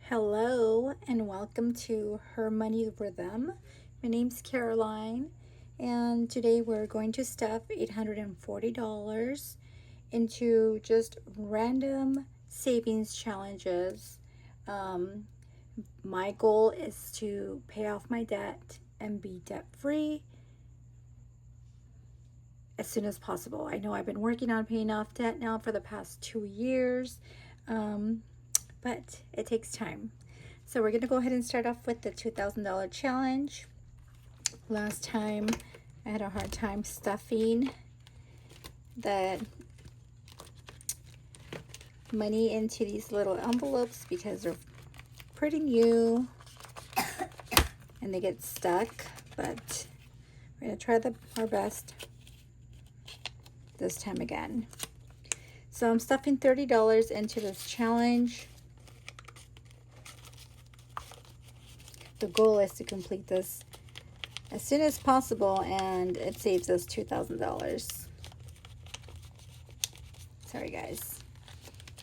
Hello and welcome to Her Money Rhythm. My name's Caroline, and today we're going to stuff $840 into just random savings challenges. My goal is to pay off my debt and be debt free as soon as possible. I know I've been working on paying off debt now for the past 2 years. But it takes time. So we're going to go ahead and start off with the $2,000 challenge. Last time I had a hard time stuffing the money into these little envelopes because they're pretty new and they get stuck, but we're going to try our best this time again. So I'm stuffing $30 into this challenge. The goal is to complete this as soon as possible, and it saves us $2,000. Sorry, guys.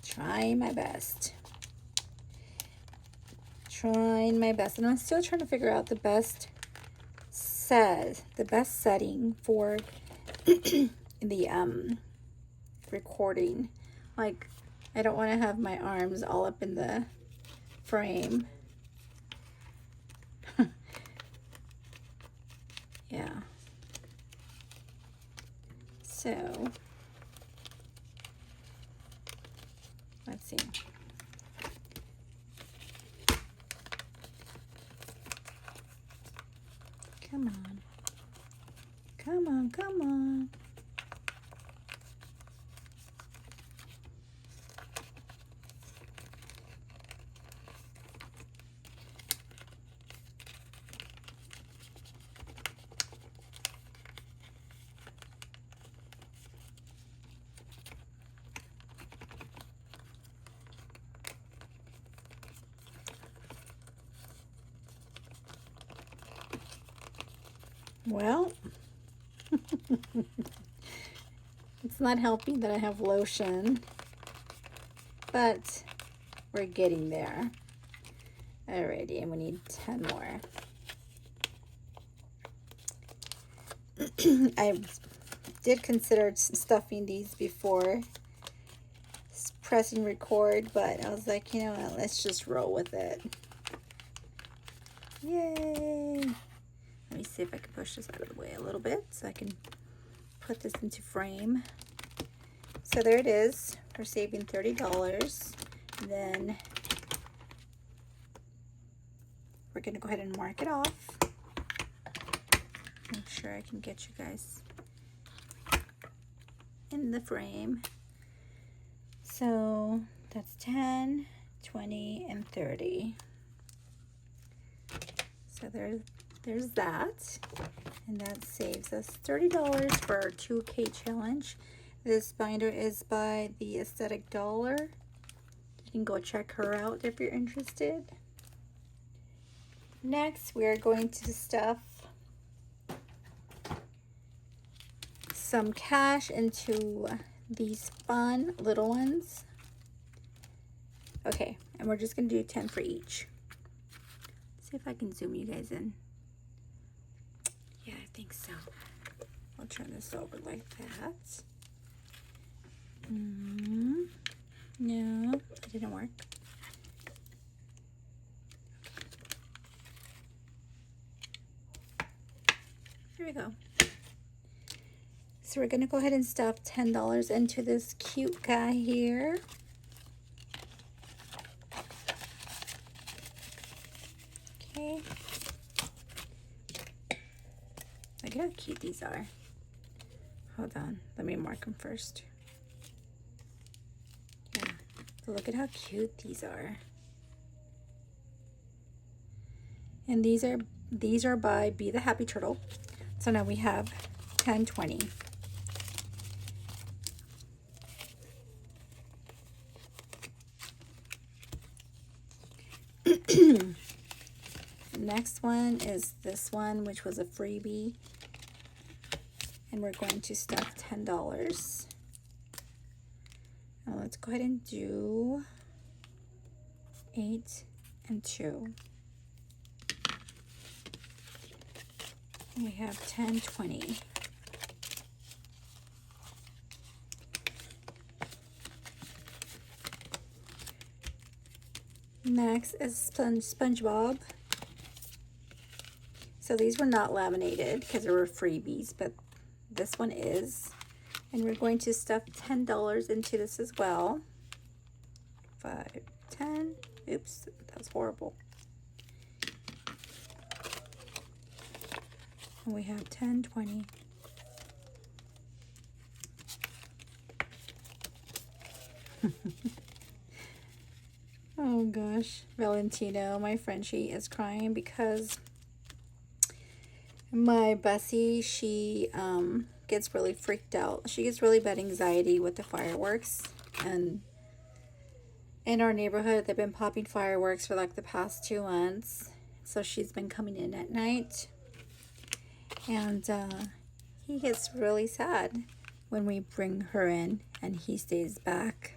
Trying my best. And I'm still trying to figure out the best setting for the recording. Like, I don't want to have my arms all up in the frame. Yeah. So, let's see. Come on. Come on, come on. Well, it's not helping that I have lotion, but we're getting there. Alrighty, and we need 10 more. I did consider stuffing these before pressing record, but I was like, you know what, let's just roll with it. Yay! Let me see if I can push this out of the way a little bit so I can put this into frame. So there it is. We're saving $30. And then we're going to go ahead and mark it off. Make sure I can get you guys in the frame. So that's 10, 20, and 30. So there's that, and that saves us $30 for our 2K challenge. This binder is by the Aesthetic Dollar. You can go check her out if you're interested. Next, we are going to stuff some cash into these fun little ones. Okay, and we're just going to do 10 for each. See if I can zoom you guys in. Yeah, I think so. I'll turn this over like that. No, it didn't work. Here we go. So we're going to go ahead and stuff $10 into this cute guy here. Okay. Look at how cute these are. Hold on, let me mark them first. Yeah, so look at how cute these are. And these are by Be the Happy Turtle. So now we have 10, 20. Next one is this one, which was a freebie, and we're going to stuff $10. Now let's go ahead and do 8 and 2. We have 10, 20. Next is SpongeBob. So these were not laminated because they were freebies, but this one is. And we're going to stuff $10 into this as well. 5, 10. Oops, that was horrible. And we have 10, 20. Oh gosh, Valentino, my Frenchie, is crying because my Bessie, she gets really freaked out. She gets really bad anxiety with the fireworks. And in our neighborhood, they've been popping fireworks for like the past 2 months. So she's been coming in at night. And he gets really sad when we bring her in and he stays back.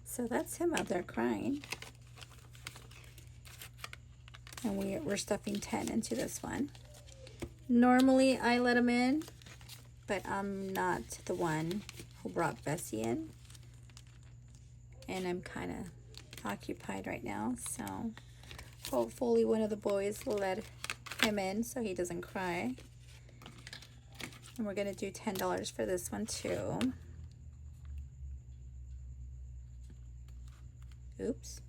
So that's him out there crying. And we're stuffing 10 into this one. Normally I let him in, but I'm not the one who brought Bessie in. And I'm kind of occupied right now, so hopefully one of the boys will let him in so he doesn't cry. And we're gonna do $10 for this one too. Oops.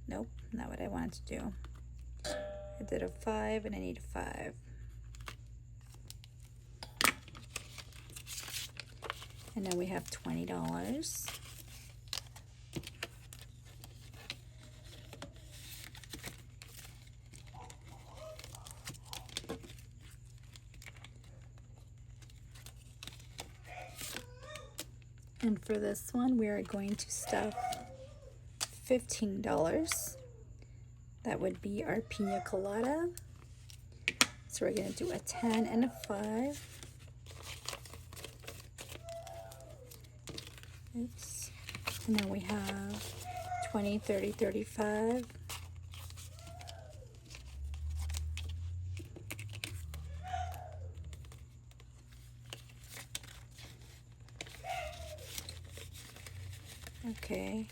Nope, not what I wanted to do. I did a 5 and I need a 5. And then we have $20. And for this one, we are going to stuff $15. That would be our pina colada. So we're going to do a 10 and a 5. Oops. And then we have 20, 30, 35. Okay.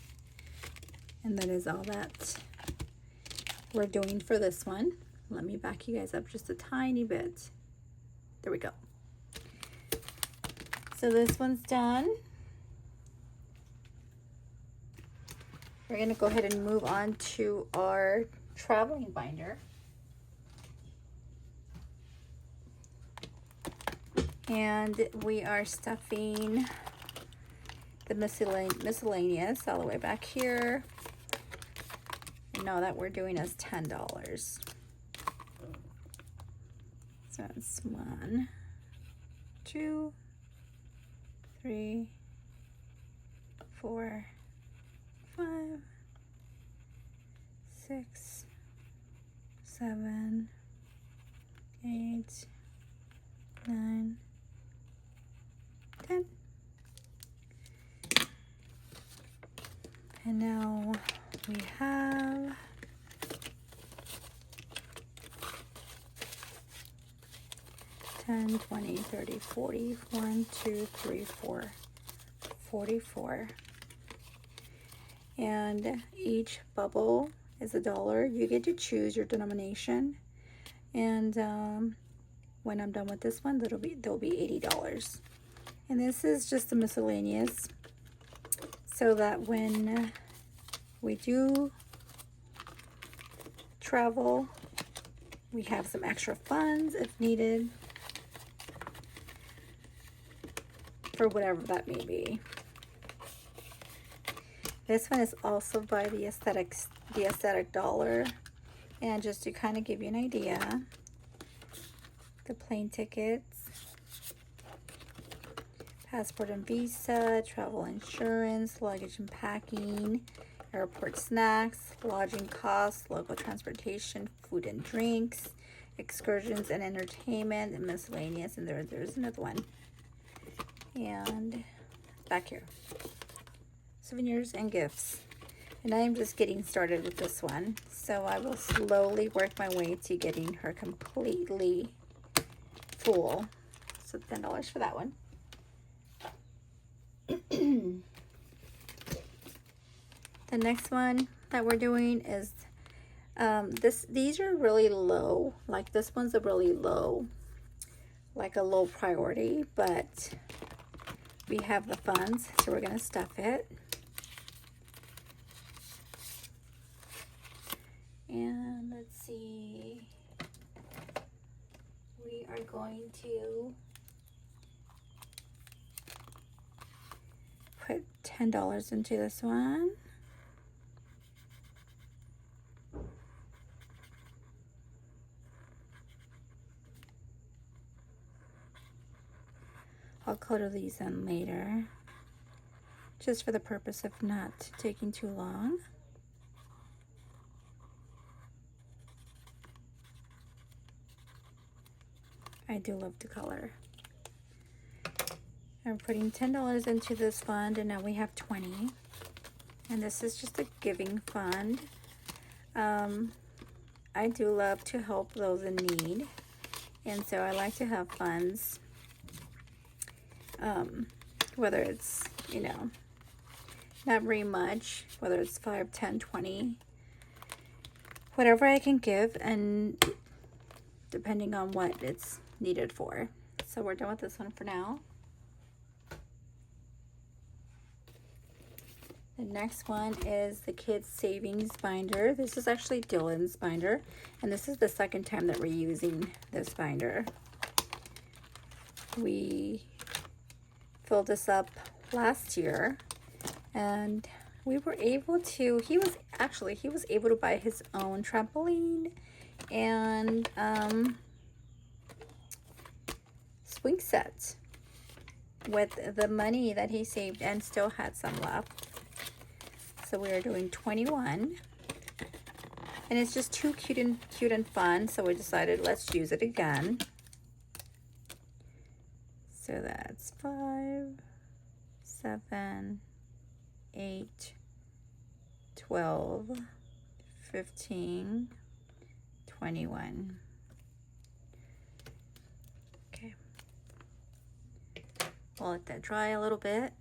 And that is all that we're doing for this one. Let me back you guys up just a tiny bit. There we go. So this one's done. We're going to go ahead and move on to our traveling binder. And we are stuffing the miscellaneous all the way back here. And now that we're doing is $10. So that's 1, 2, 3, 4, 5, 6, 7, 8, 9, 10. And now we have 10, 20, 30, 40, 1, 2, 3, 4, 44. And each bubble is $1. You get to choose your denomination. And when I'm done with this one, there'll be $80. And this is just a miscellaneous, so that when we do travel, we have some extra funds if needed for whatever that may be. This one is also by the Aesthetic Dollar. And just to kind of give you an idea, the plane tickets, passport and visa, travel insurance, luggage and packing, airport snacks, lodging costs, local transportation, food and drinks, excursions and entertainment, and miscellaneous. And there's another one. And back here, souvenirs and gifts. And I'm just getting started with this one. So I will slowly work my way to getting her completely full. So $10 for that one. The next one that we're doing is these are really low. Like this one's a really low, like a low priority, but we have the funds, so we're gonna stuff it. And let's see, we are going to put $10 into this one. I'll color these in later, just for the purpose of not taking too long. I do love to color. I'm putting $10 into this fund, and now we have 20. And this is just a giving fund. I do love to help those in need, and so I like to have funds. Whether it's, you know, not very much, whether it's 5, 10, 20, whatever I can give, and depending on what it's needed for. So we're done with this one for now. The next one is the Kids Savings Binder. This is actually Dylan's binder, and this is the second time that we're using this binder. We filled this up last year, and we were able to, he was able to buy his own trampoline and swing set with the money that he saved, and still had some left. So we are doing 21, and it's just too cute and fun, so we decided let's use it again. So that's 5, 7, 8, 12, 15, 21. Okay. We'll let that dry a little bit.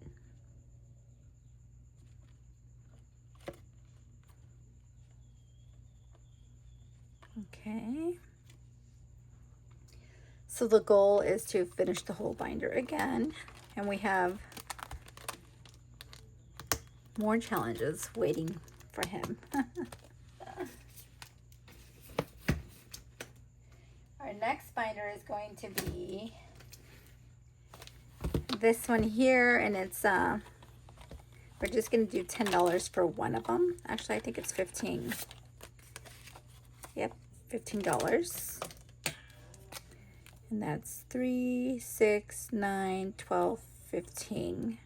Okay. So the goal is to finish the whole binder again, and we have more challenges waiting for him. Our next binder is going to be this one here, and it's we're just going to do $10 for one of them. Actually, I think it's 15. Yep, $15. And that's 3, 6, 9, 12, 15.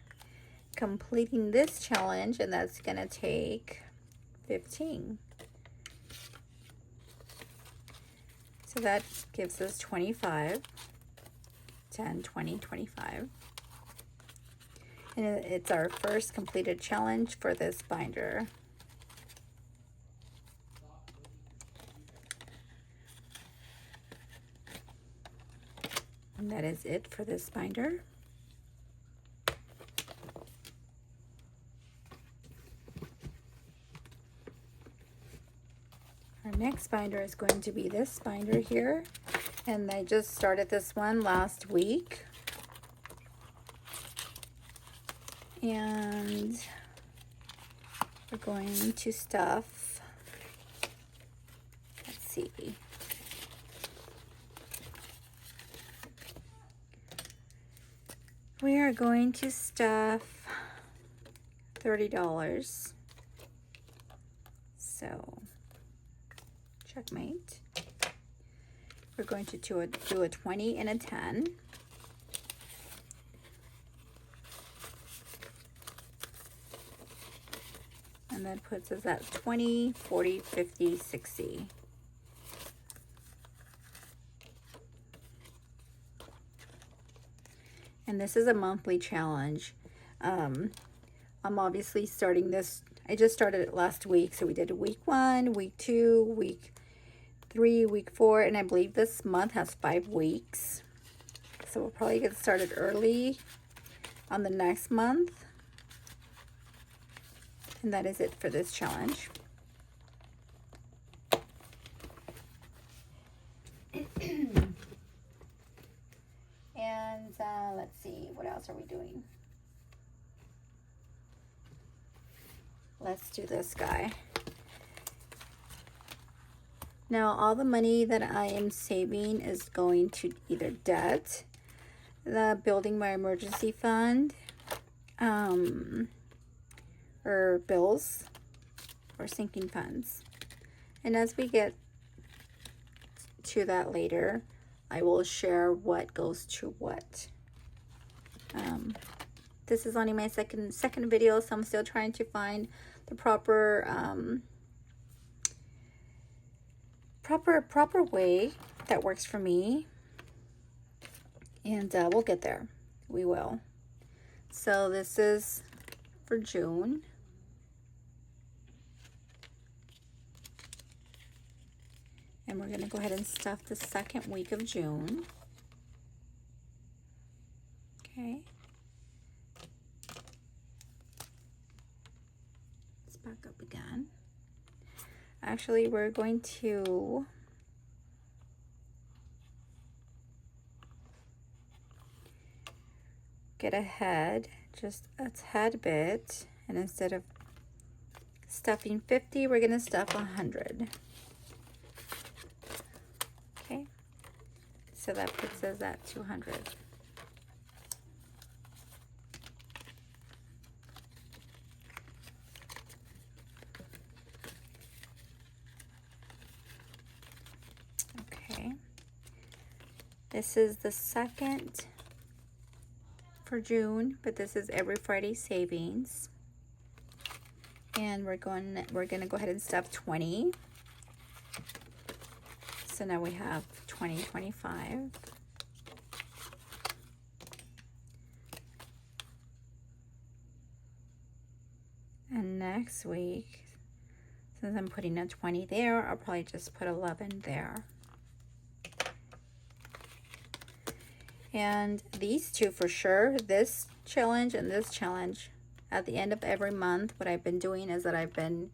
Completing this challenge, and that's going to take 15. So that gives us 25. 10, 20, 25. And it's our first completed challenge for this binder. And that is it for this binder. Our next binder is going to be this binder here, and I just started this one last week. And we're going to stuff, let's see, we are going to stuff $30. So, checkmate. We're going to do a 20 and a 10. And that puts us at 20, 40, 50, 60. And this is a monthly challenge. I'm obviously starting this I just started it last week. So we did week 1, week 2, week 3, week 4, and I believe this month has 5 weeks. So we'll probably get started early on the next month. And that is it for this challenge. And let's see, what else are we doing? Let's do this guy. Now, all the money that I am saving is going to either debt, the building my emergency fund, or bills, or sinking funds. And as we get to that later, I will share what goes to what. This is only my second video, so I'm still trying to find the proper proper way that works for me, and we'll get there. We will. So this is for June. And we're going to go ahead and stuff the second week of June. Okay. Let's back up again. Actually, we're going to get ahead just a tad bit. And instead of stuffing 50, we're going to stuff 100. Okay. So that puts us at 200. Okay. This is the second for June, but this is every Friday savings. And we're gonna go ahead and stuff 20. So now we have 20, 25. And next week, since I'm putting a 20 there, I'll probably just put 11 there. And these two for sure, this challenge and this challenge, at the end of every month, what I've been doing is that I've been,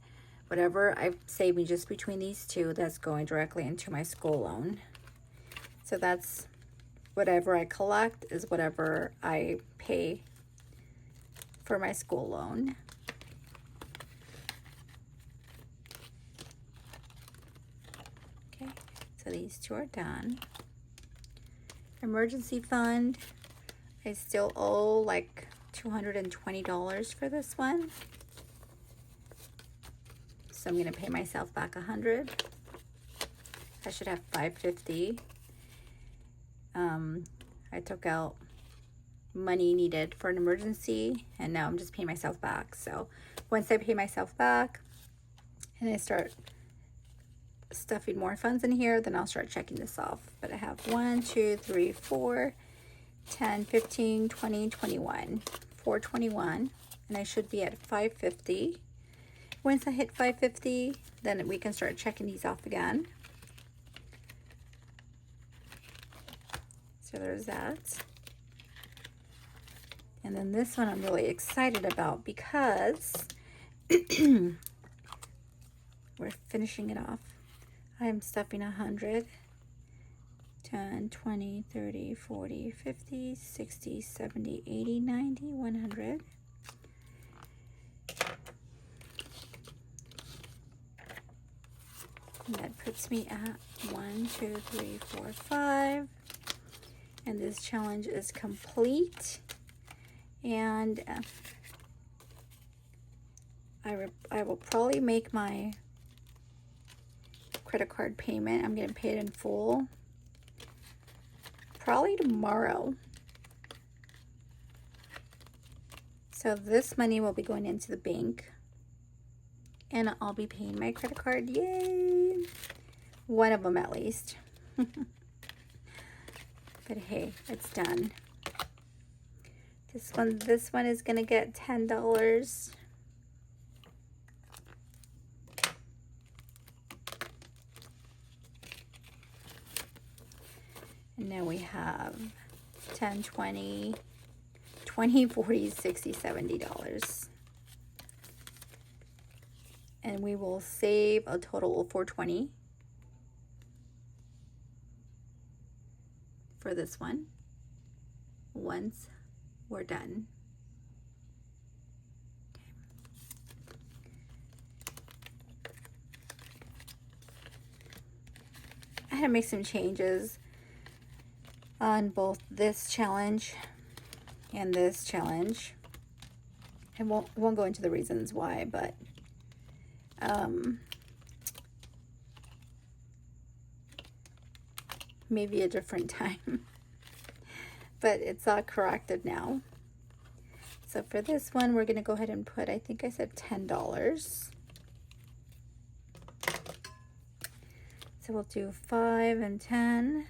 whatever I've saving just between these two, that's going directly into my school loan. So that's whatever I collect is whatever I pay for my school loan. Okay, so these two are done. Emergency fund, I still owe like $220 for this one. So I'm gonna pay myself back 100. I should have 550. I took out money needed for an emergency, and now I'm just paying myself back. So once I pay myself back and I start stuffing more funds in here, then I'll start checking this off. But I have 1, 2, 3, 4, 10, 15, 20, 21, 421, and I should be at 550. Once I hit 550, then we can start checking these off again. So there's that. And then this one I'm really excited about because we're finishing it off. I'm stuffing 100, 10, 20, 30, 40, 50, 60, 70, 80, 90, 100. And that puts me at 1, 2, 3, 4, 5. And this challenge is complete. And I will probably make my credit card payment. I'm going to pay it in full probably tomorrow. So this money will be going into the bank, and I'll be paying my credit card. Yay! One of them at least. But hey, it's done. This one is gonna get $10. And now we have 10, 20, 20, 40, 60, $70. And we will save a total of $420 for this one once we're done. I had to make some changes on both this challenge and this challenge. I won't go into the reasons why, but maybe a different time. But it's all corrected now. So for this one, we're gonna go ahead and put, I think I said $10. So we'll do 5 and 10.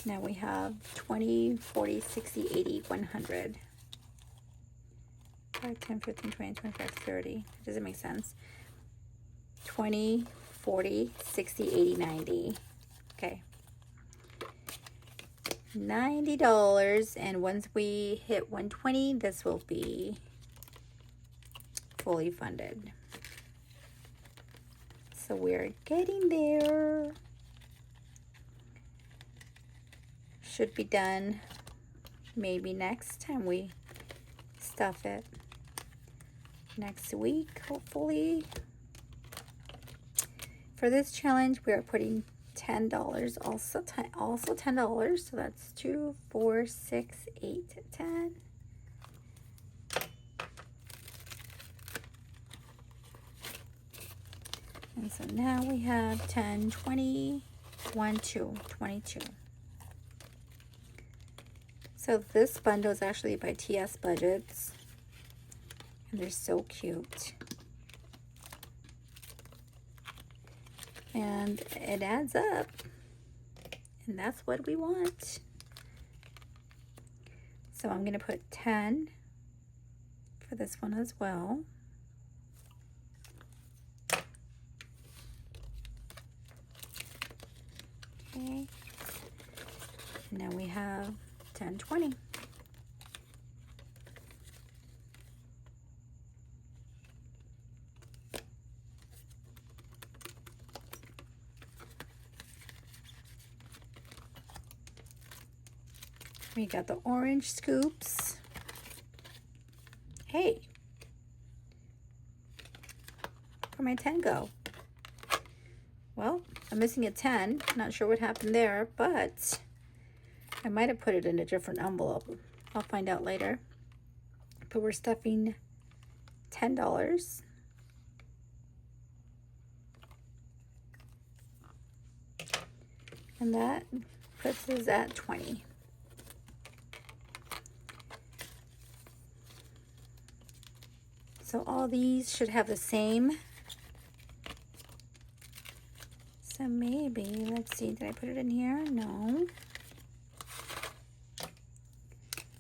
Now we have 20, 40, 60, 80, 100. 5, 10, 15, 20, 25, 30. Does it make sense? 20, 40, 60, 80, 90. Okay. $90. And once we hit 120, this will be fully funded. So we're getting there. Should be done maybe next time we stuff it. Next week, hopefully. For this challenge, we are putting $10, also $10. So that's 2, 4, 6, 8, 10. And so now we have 10, 20, 1, 2, 22. So this bundle is actually by TS Budgets. And they're so cute. And it adds up. And that's what we want. So I'm going to put 10 for this one as well. Okay. And now we have 10, 20. We got the orange scoops. Hey, where'd my 10 go? Well, I'm missing a 10. Not sure what happened there, but I might have put it in a different envelope. I'll find out later. But we're stuffing $10. And that puts us at 20. So all these should have the same. So maybe, let's see, did I put it in here? No.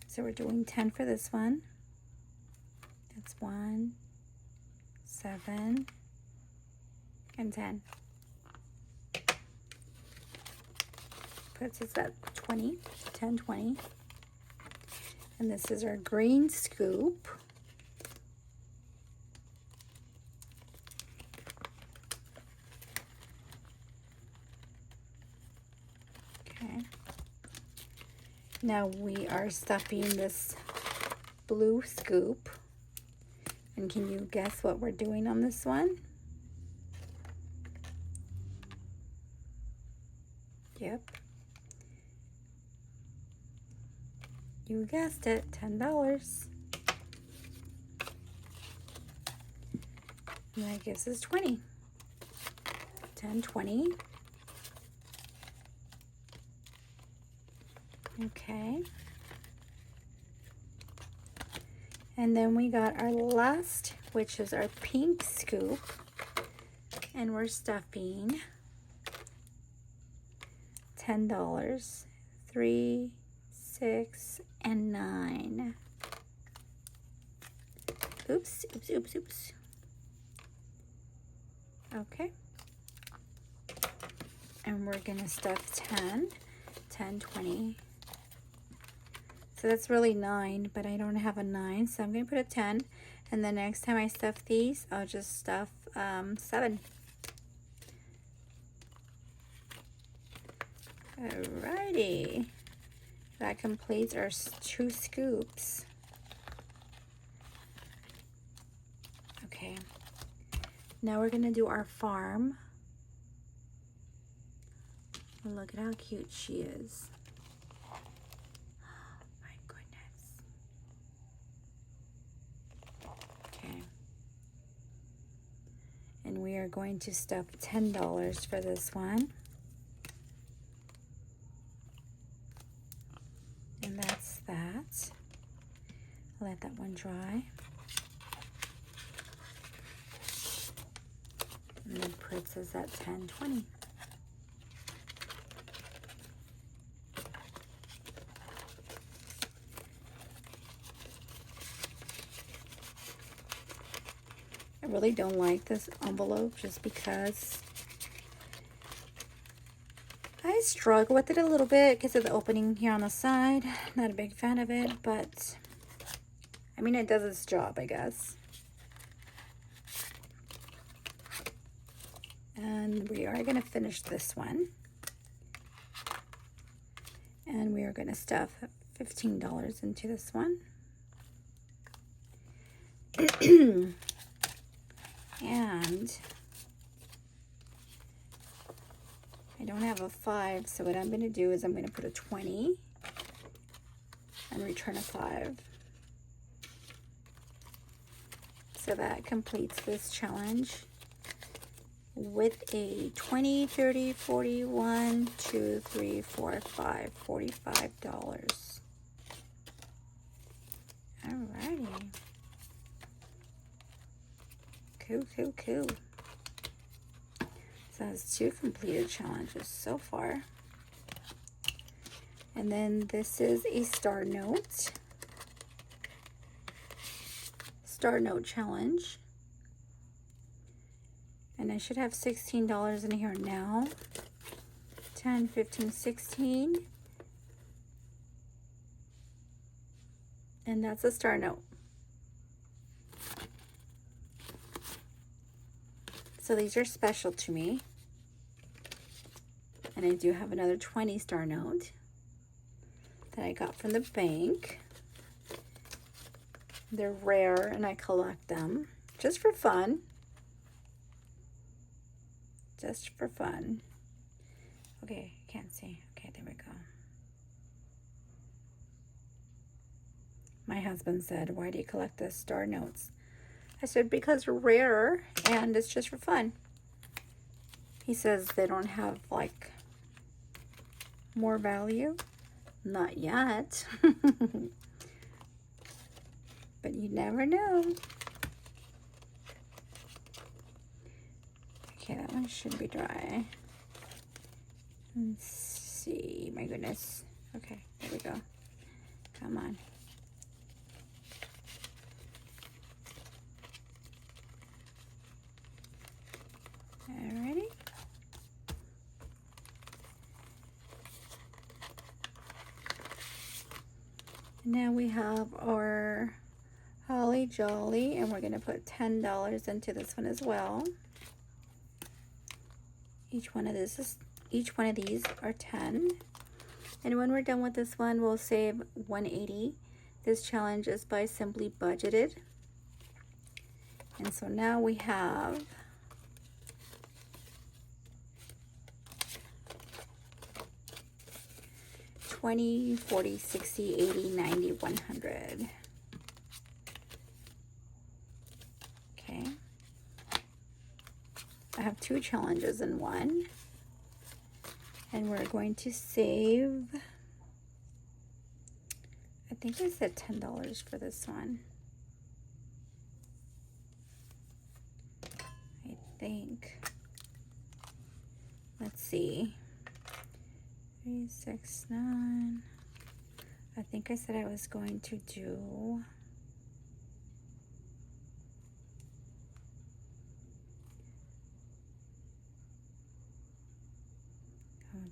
So we're doing 10 for this one. That's 1, 7, and 10. Puts us at 20, 10, 20. And this is our green scoop. Okay. Now we are stuffing this blue scoop. And can you guess what we're doing on this one? Yep. You guessed it, $10. And that gives us 20. 10, 20. Okay. And then we got our last, which is our pink scoop. And we're stuffing $10. 3, 6, and 9. Oops, oops, oops, oops. Okay, And we're gonna stuff 10, 10, 20. So that's really 9, but I don't have a 9, so I'm gonna put a 10. And the next time I stuff these, I'll just stuff 7. Alrighty. That completes our 2 scoops. Okay. Now we're gonna do our farm. Look at how cute she is. My goodness. Okay. And we are going to stuff $10 for this one. And that's that. Let that one dry. And then Pritz is at 10, 20. I really don't like this envelope just because I struggle with it a little bit because of the opening here on the side. Not a big fan of it, but I mean, it does its job, I guess. And we are going to finish this one. And we are going to stuff $15 into this one. And I don't have a 5, so what I'm going to do is I'm going to put a 20 and return a 5. So that completes this challenge with a 20, 30, 40, 1, 2, 3, 4, 5, $45. Alrighty. Cool, cool, cool. So that's 2 completed challenges so far. And then this is a Star Note challenge. And I should have $16 in here now. 10, 15, 16. And that's a Star Note. So these are special to me. And I do have another 20 Star Note that I got from the bank. They're rare and I collect them just for fun. Just for fun. Okay, can't see. Okay, there we go. My husband said, "Why do you collect the Star Notes?" I said, "Because they're rare and it's just for fun." He says they don't have like more value. Not yet. But you never know. Okay, that one should be dry. Let's see. My goodness. Okay, there we go. Come on. Alrighty. Now we have our Holly Jolly, and we're going to put $10 into this one as well. Each one of these are 10. And when we're done with this one, we'll save $180. This challenge is by Simply Budgeted. And so now we have $20, $40, $60, $80, $90, $100. Okay. I have 2 challenges in one. And we're going to save, I think I said $10 for this one. I think. Let's see. 3, 6, 9. I think I said I was going to do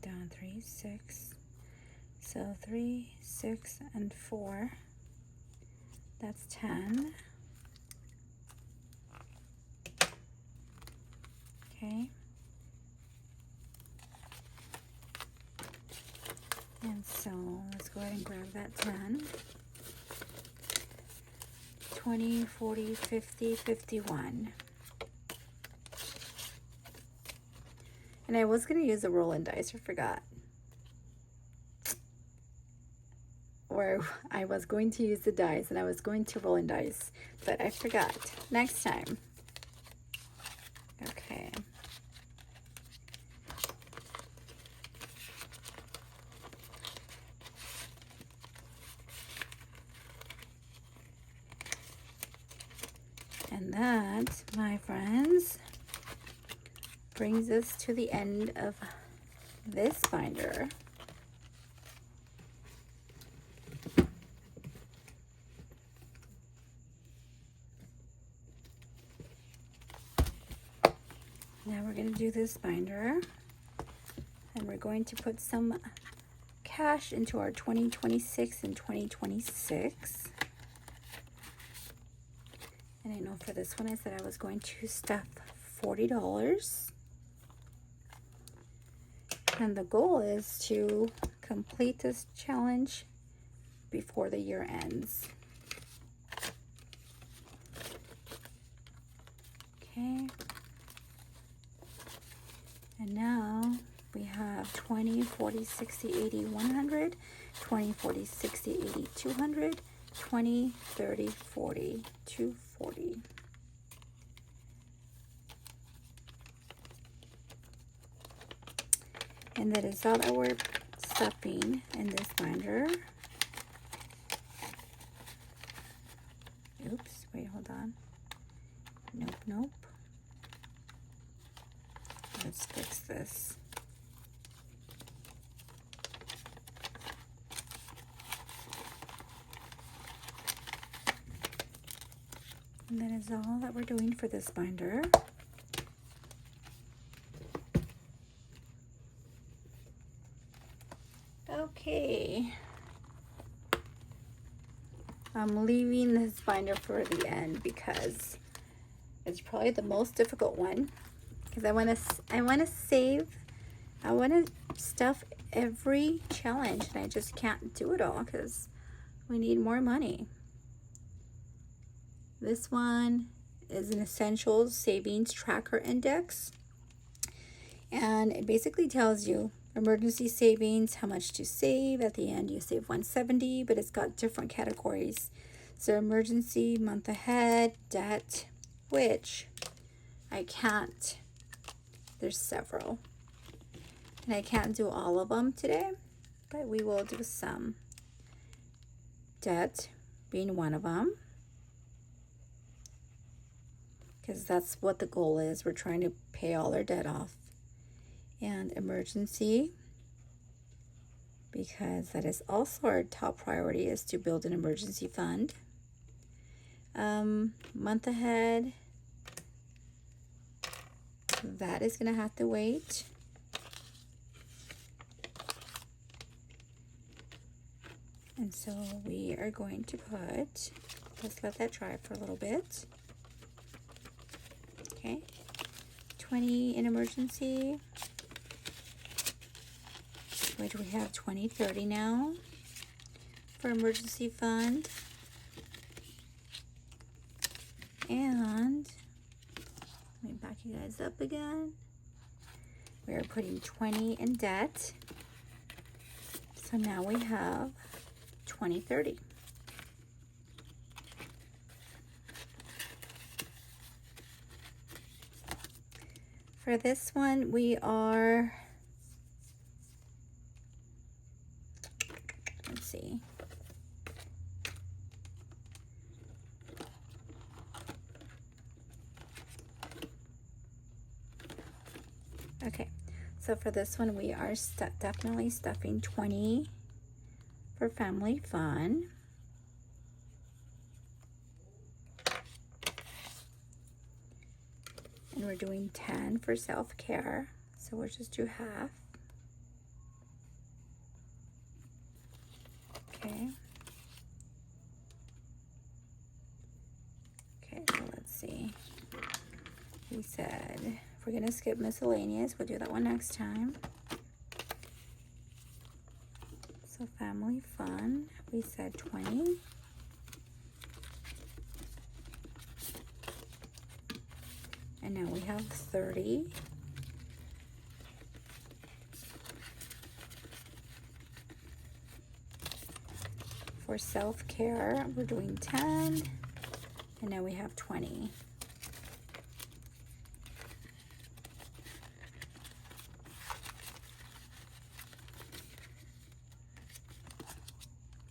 down 3, 6. So 3, 6, and 4. That's 10. Okay. And so let's go ahead and grab that 10. 20, 40, 50, 51. And I was going to use a rolling dice, I forgot. Or I was going to use the dice and I was going to roll in dice, but I forgot. Next time. Okay. And that, my friends, brings us to the end of this binder. Now we're going to do this binder, and we're going to put some cash into our 2026 and 2026. And I know for this one I said I was going to stuff $40. And the goal is to complete this challenge before the year ends. Okay. And now we have 20, 40, 60, 80, 100, 20, 40, 60, 80, 200, 20, 30, 40, 240. And that is all that we're stuffing in this binder. Oops, wait, hold on. Nope, nope. Let's fix this. And that is all that we're doing for this binder. Okay. I'm leaving this binder for the end because it's probably the most difficult one. Because I want to save, I want to stuff every challenge, and I just can't do it all because we need more money. This one is an Essentials Savings Tracker Index, and it basically tells you emergency savings, how much to save. At the end you save $170, but it's got different categories. So emergency, month ahead, debt, which I can't, there's several, and I can't do all of them today, but we will do some. Debt being one of them, because that's what the goal is. We're trying to pay all our debt off. And emergency, because that is also our top priority, is to build an emergency fund. Month ahead, that is going to have to wait. And so we are going to put, let's let that dry for a little bit. Okay, 20 in emergency, which we have 20, 30 now for emergency fund. And let me back you guys up again. We are putting 20 in debt. So now we have 20, 30. For this one, we are, let's see. Okay, so for this one, we are definitely stuffing 20 for family fun. And we're doing 10 for self-care, so we'll just do half. see. We said if we're going to skip miscellaneous, we'll do that one next time. So family fun, we said 20. And now we have 30. For self-care, we're doing 10. And now we have 20.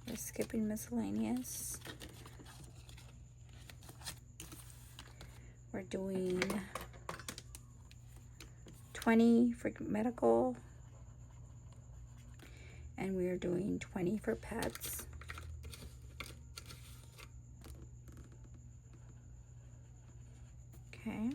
We're skipping miscellaneous. We're doing 20 for medical. And we are doing 20 for pets. Okay.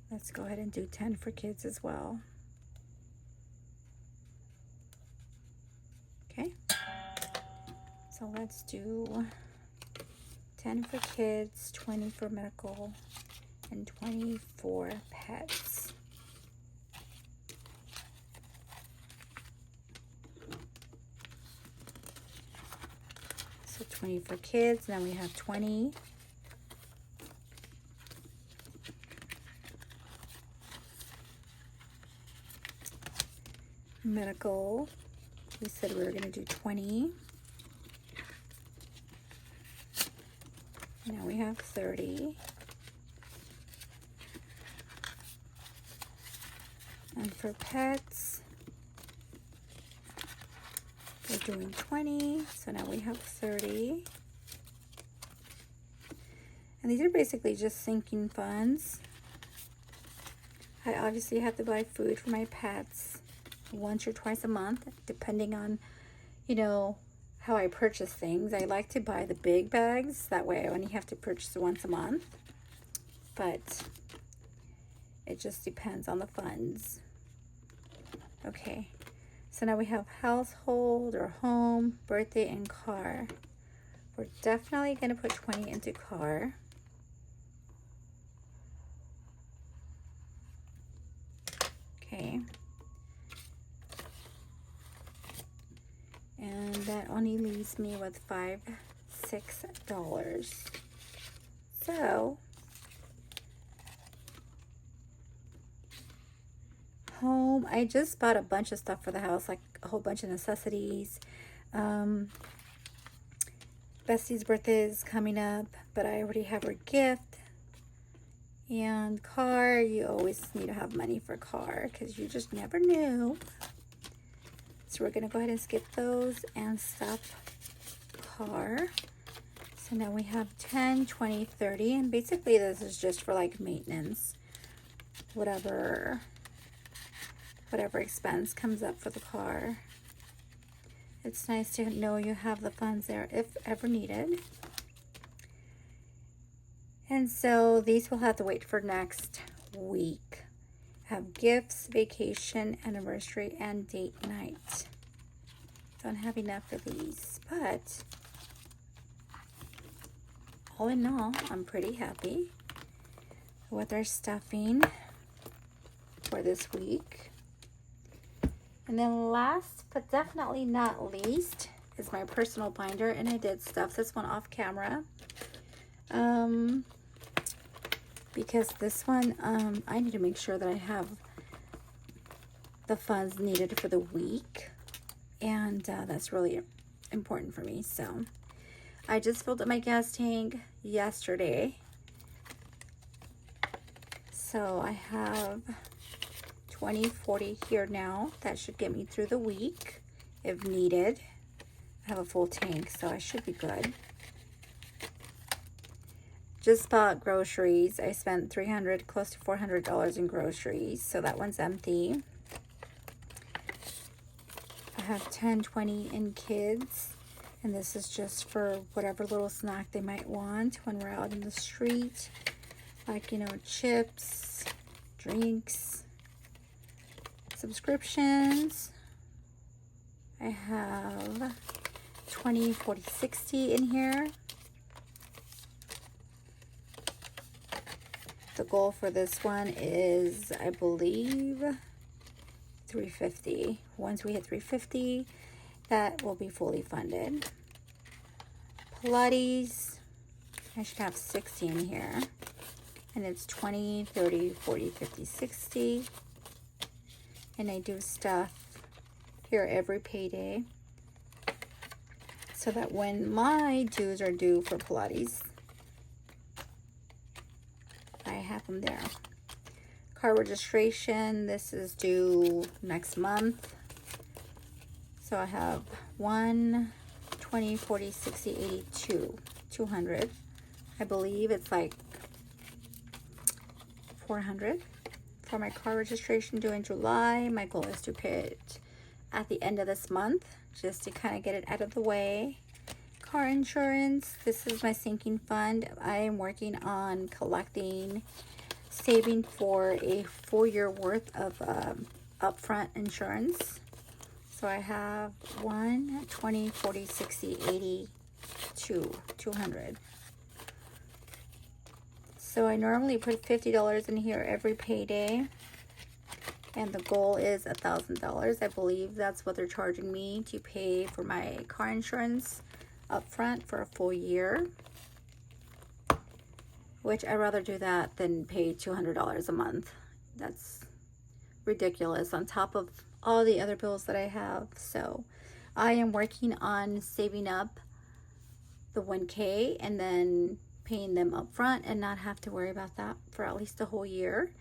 Let's go ahead and do 10 for kids as well. Okay. So let's do 10 for kids, 20 for medical, and 20 for pets. So 20 for kids, then we have 20. Medical, we said we were going to do 20. Now we have 30. And for pets, we're doing 20, so now we have 30. And these are basically just sinking funds. I obviously have to buy food for my pets once or twice a month, depending on, you know, how I purchase things. I like to buy the big bags, that way I only have to purchase once a month. But it just depends on the funds. Okay. So now we have household or home, birthday, and car. We're definitely going to put 20 into car. Okay. And that only leaves me with $6. So, home, I just bought a bunch of stuff for the house, like a whole bunch of necessities. Bestie's birthday is coming up, but I already have her gift. And car, you always need to have money for car because you just never knew. So we're going to go ahead and skip those and stop car. So now we have 10, 20, 30. And basically this is just for like maintenance. Whatever expense comes up for the car. It's nice to know you have the funds there if ever needed. And so these will have to wait for next week. Have gifts, vacation, anniversary, and date night. Don't have enough of these, but all in all, I'm pretty happy with our stuffing for this week. And then last but definitely not least is my personal binder, and I did stuff this one off camera. Because this one, I need to make sure that I have the funds needed for the week, and that's really important for me. So I just filled up my gas tank yesterday, so I have 20-40 here now. That should get me through the week if needed. I have a full tank, so I should be good. Just bought groceries. I spent $300, close to $400 in groceries, so that one's empty. I have 10, 20 in kids, and this is just for whatever little snack they might want when we're out in the street, like, you know, chips, drinks, subscriptions, I have 20, 40, 60 in here. The goal for this one is, I believe, 350. Once we hit 350, that will be fully funded. Pilates, I should have 60 in here. And it's 20, 30, 40, 50, 60. And I do stuff here every payday, so that when my dues are due for Pilates, I have them there. Car registration, this is due next month. So I have 1, 20, 40, 60, 82, 200. I believe it's like 400 for my car registration due in July. My goal is to pay it at the end of this month, just to kind of get it out of the way. Car insurance, this is my sinking fund. I am working on collecting, saving for a 4-year worth of upfront insurance. So I have 1, 20, 40, 60, 82, 200. So I normally put $50 in here every payday, and the goal is $1,000. I believe that's what they're charging me to pay for my car insurance up front for a full year, which I'd rather do that than pay $200 a month. That's ridiculous on top of all the other bills that I have. So I am working on saving up the 1K and then paying them up front and not have to worry about that for at least a whole year.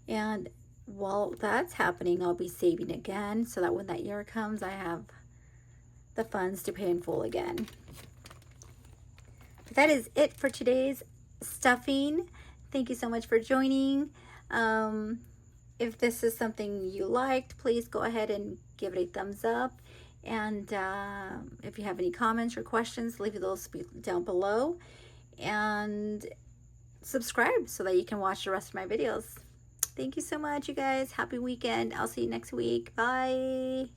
And while that's happening, I'll be saving again, so that when that year comes, I have the funds to pay in full again. But that is it for today's stuffing. Thank you so much for joining. If this is something you liked, please go ahead and give it a thumbs up. And if you have any comments or questions, leave those down below. And subscribe so that you can watch the rest of my videos. Thank you so much, you guys. Happy weekend. I'll see you next week. Bye.